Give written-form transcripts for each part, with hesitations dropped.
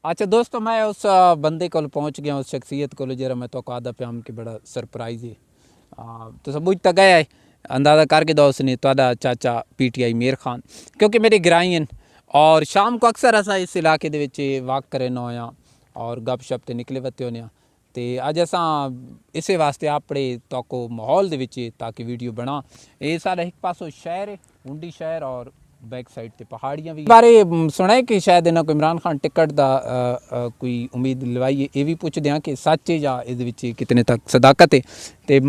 अच्छा दोस्तों, मैं उस बंदे को पहुँच गया, उस शख्सियत को जरा मैं तो आदा पे हम कि बड़ा सरप्राइज है। तो सब तक गया है अंदाज़ा करके दो उसने तो चाचा PTI मेर खान, क्योंकि मेरे गिराई हैं और शाम को अक्सर असा इस इलाके दे विच वाक करे न होया और गप शप ते निकले वते होने ते अज असां इसे वास्ते अपने तो माहौल दे विच ताकि वीडियो बना। ये सारा एक पासों शहर है, हुंडी शहर, और बैक साइड ते पहाड़ियाँ भी बारे सुना है कि शायद इन्होंने को इमरान खान टिकट दा कोई उम्मीद लवाई है। ये भी पूछते हैं कि सच है या इस कितने तक सदाकत है। ते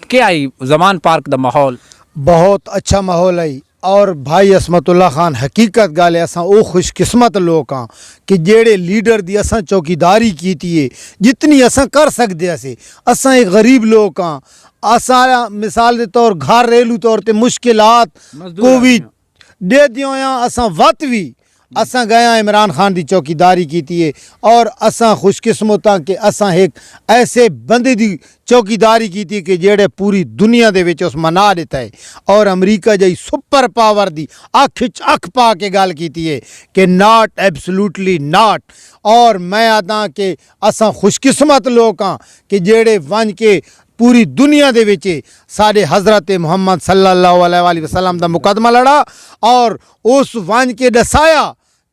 क्या आई जमान पार्क दा माहौल? बहुत अच्छा माहौल है। और भाई असमतुल्ला खान हकीकत गाल असां ओ खुशकिस्मत लोग हाँ कि जेड़े लीडर दी असां चौकीदारी कीती है जितनी असां कर सकते असे। असां एक गरीब लोग हाँ। असां मिसाल के तौर घर रेलू तौर ते मुश्किलात कोविड दे दियो असां वत भी असां गया इमरान खान की चौकीदारी की है। और असां खुशकिस्मत हाँ कि असां एक ऐसे बंदे की चौकीदारी की कि जेड़े पूरी दुनिया दे विच उस मना देता है। और अमरीका जई सुपर पावर दी अख अख पा के गल की है कि नॉट एब्सोल्यूटली नॉट। और मैं आदा कि असां खुशकिस्मत लोग हाँ कि जेड़े वन के पूरी दुनिया दे विच साढ़े हज़रत मुहम्मद सल्लल्लाहु अलैहि वसल्लम दा मुकदमा लड़ा और उस वन के दसाया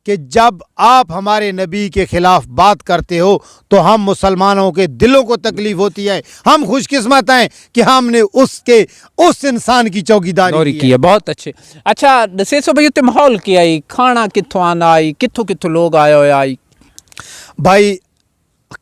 कि जब आप हमारे नबी के ख़िलाफ़ बात करते हो तो हम मुसलमानों के दिलों को तकलीफ़ होती है। हम खुशकिस्मत हैं कि हमने उस इंसान की चौकीदारी की है। बहुत अच्छे। अच्छा दसे सो भाई उत्ते माहौल क्या आई, खाना कित्थों आना आई, कित्थों कित्थों लोग आए हो आई? भाई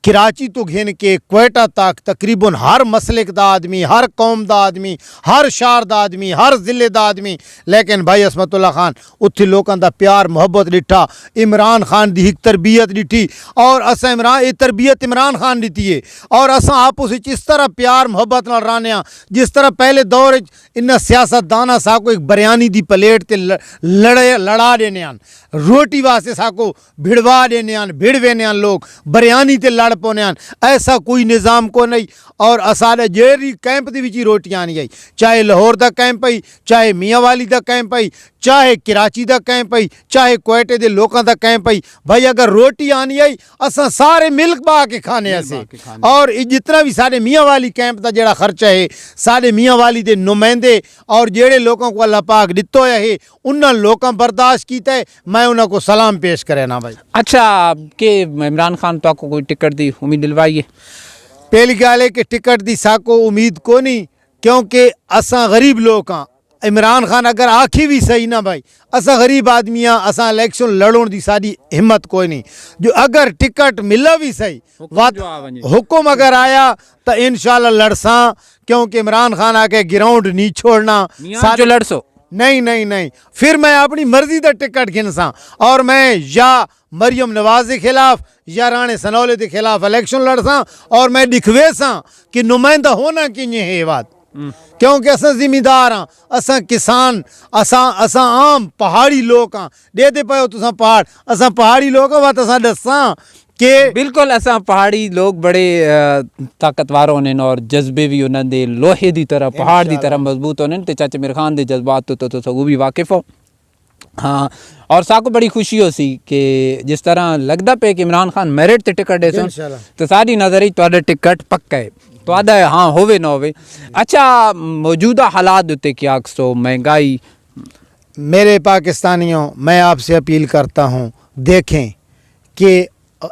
कराची तो घिन के क्वेटा तक तकरीबन हर मसलिक दा आदमी, हर कौम दा आदमी, हर शहर दा आदमी, हर ज़िले दा आदमी। लेकिन भाई असमतुल्ला खान उत्थे लोगों दा प्यार मुहब्बत डिठा, इमरान खान दी एक तरबियत डिठी और असा इमरान ये तरबियत इमरान खान दी है। और असा आपस इस तरह प्यार मुहब्बत नाल रहने जिस तरह पहले दौर इन्ना सियासतदाना साको एक बिरयानी दी प्लेट ते लड़ा देने रोटी वास्ते साको भिड़वा देने भिड़वेने लोग बिरयानी ते लड़ पौने। ऐसा कोई निज़ाम को नहीं। और असारे जेरी कैंप दी विच रोटियां नहीं आई, चाहे लाहौर दा कैंप आई, चाहे मियाँ वाली दा कैंप आई, चाहे कराची दा कैंप आई, चाहे क्वेटे दे लोगों दा कैंप आई। भाई अगर रोटी आनी आई असा सारे मिल्क बा के खाने ऐसे। और जितना भी सारे मियाँ वाली कैंप का जेड़ा खर्चा है सारे मियाँ वाली दे नुमाइंदे और जेड़े लोगों को अल्लाह पाक दितो है उन्होंने लोगों बर्दाश्त किया है। मैं उन्होंने को सलाम पेश करे ना भाई। अच्छा कि इमरान खान तो आपको कोई टिकट दी उम्मीद दिलवाई है? पहली गल है कि टिकट दी साको उम्मीद को नहीं, क्योंकि असा गरीब लोग हाँ। इमरान खान अगर आखी भी सही ना भाई असा गरीब आदमी हाँ, असा इलेक्शन लड़न की सारी हिम्मत कोई नहीं। जो अगर टिकट मिला भी सही हुक्म अगर आया तो इंशाल्लाह लड़सा, क्योंकि इमरान खान आके ग्राउंड नहीं छोड़ना सारे लड़सो। नहीं फिर मैं अपनी मर्जी का टिकट गिनसा और मैं या मरियम नवाज के खिलाफ या राणे सनौले के खिलाफ इलेक्शन लड़सा और मैं दिखवेसा कि नुमाइंदा होना कि है बात। क्योंकि असा जिम्मेदार हाँ, असा किसान, असा आम पहाड़ी लोग हाँ। दे पाओ तुसा पहाड़, असा पहाड़ी लोग हाँ। बात असा दसा कि बिल्कुल असा पहाड़ी लोग बड़े ताकतवर होने और जज्बे भी उन्होंने लोहे की तरह पहाड़ की तरह मजबूत होने। तो चाचा मेरे खान के जज्बात तो वो भी वाकिफ हो। हाँ, और साको बड़ी खुशी हो सी कि जिस तरह लगता पे कि इमरान खान मेरिट ते टिकट दे तो सारी नज़र ही टिकट पक्का है तो आदा है हाँ होवे ना होवे। अच्छा मौजूदा हालात उत्ते क्या सो महंगाई? मेरे पाकिस्तानियों मैं आपसे अपील करता हूँ, देखें कि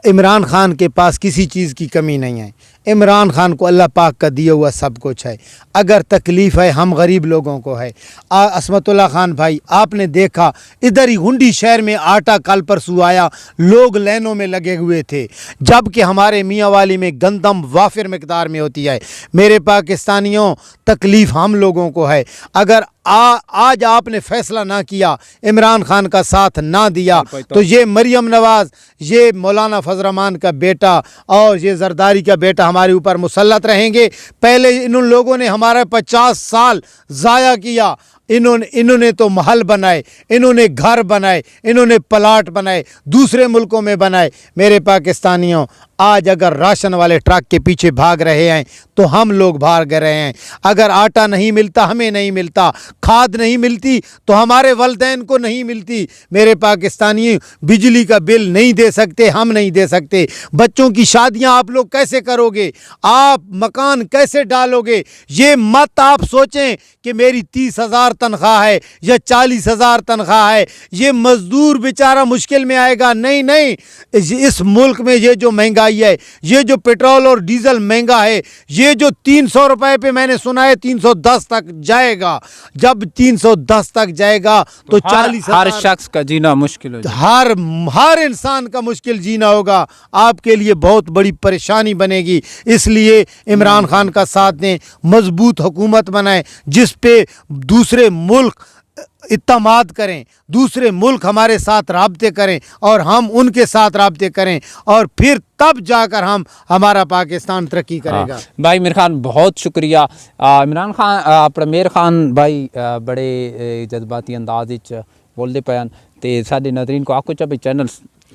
इमरान खान के पास किसी चीज़ की कमी नहीं है। इमरान खान को अल्लाह पाक का दिया हुआ सब कुछ है। अगर तकलीफ़ है हम गरीब लोगों को है। असमतुल्ला खान भाई आपने देखा इधर ही हुंडी शहर में आटा कल परसों आया, लोग लाइनों में लगे हुए थे, जबकि हमारे मियाँ वाली में गंदम वाफिर मकदार में होती है। मेरे पाकिस्तानियों तकलीफ़ हम लोगों को है। अगर आज आपने फैसला ना किया, इमरान खान का साथ ना दिया तो ये मरियम नवाज़, ये मौलाना फजल रहमान का बेटा और ये जरदारी का बेटा हमारे ऊपर मुसल्लत रहेंगे। पहले इन लोगों ने हमारे 50 साल ज़ाया किया, इन्होंने तो महल बनाए, इन्होंने घर बनाए, इन्होंने प्लाट बनाए, दूसरे मुल्कों में बनाए। मेरे पाकिस्तानियों, आज अगर राशन वाले ट्रक के पीछे भाग रहे हैं तो हम लोग भाग रहे हैं। अगर आटा नहीं मिलता, हमें नहीं मिलता, खाद नहीं मिलती तो हमारे वालिदैन को नहीं मिलती। मेरे पाकिस्तानी बिजली का बिल नहीं दे सकते, हम नहीं दे सकते। बच्चों की शादियां आप लोग कैसे करोगे? आप मकान कैसे डालोगे? ये मत आप सोचें कि मेरी 30,000 तनख्वाह है या 40,000 तनख्वाह है, ये मजदूर बेचारा मुश्किल में आएगा। नहीं नहीं, इस मुल्क में ये जो महंगाई है, ये जो पेट्रोल और डीजल महंगा है, ये जो 300 रुपए पे मैंने सुना है 310 तक जाएगा। जब 310 तक जाएगा तो 40,000 हर शख्स का जीना मुश्किल हो जाएगा। हर इंसान का मुश्किल जीना होगा। आपके लिए बहुत बड़ी परेशानी बनेगी। इसलिए इमरान खान का साथ दें, मजबूत हुकूमत बनाएं जिस पे दूसरे मुल्क इत्तमाद करें, दूसरे मुल्क हमारे साथ राब्ते करें और हम उनके साथ राब्ते करें, और फिर तब जाकर हमारा पाकिस्तान तरक्की करेगा। भाई इमरान खान बहुत शुक्रिया। इमरान खान अपना मेहर खान भाई बड़े जज्बाती अंदाज बोलते पे ते साडे नाज़रीन को आखो चाहे चैनल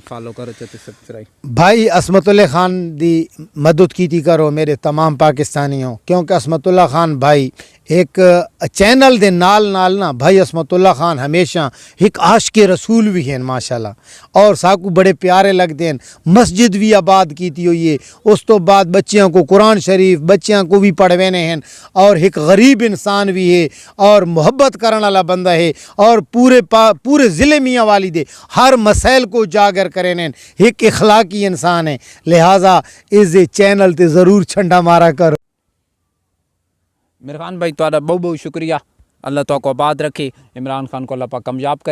फॉलो करो चाहे सब्सक्राइब। भाई असमतुल्ला खान दी मदद कीती करो मेरे तमाम पाकिस्तानियों, क्योंकि असमतुल्ला खान भाई एक चैनल दे नाल नाल ना भाई असमतुल्ला खान हमेशा एक आशिक रसूल भी हैं माशाल्लाह, और साकू बड़े प्यारे लगते हैं। मस्जिद भी आबाद कीती हुई है, उस तो बाद बच्चियों को कुरान शरीफ बच्चियों को भी पढ़वेने हैं, और एक गरीब इंसान भी है और मुहब्बत करने वाला बंदा है, और पूरे ज़िले मियाँ वाली दे हर मसैल को उजागर करें। एक इखलाकी इंसान है, लिहाजा इस चैनल ते ज़रूर छंडा मारा करो। इमरान भाई तुहाडा बहुत बहुत शुक्रिया। अल्लाह तो को आबाद रखे। इमरान खान को अल्लाह पाक कामयाब करे।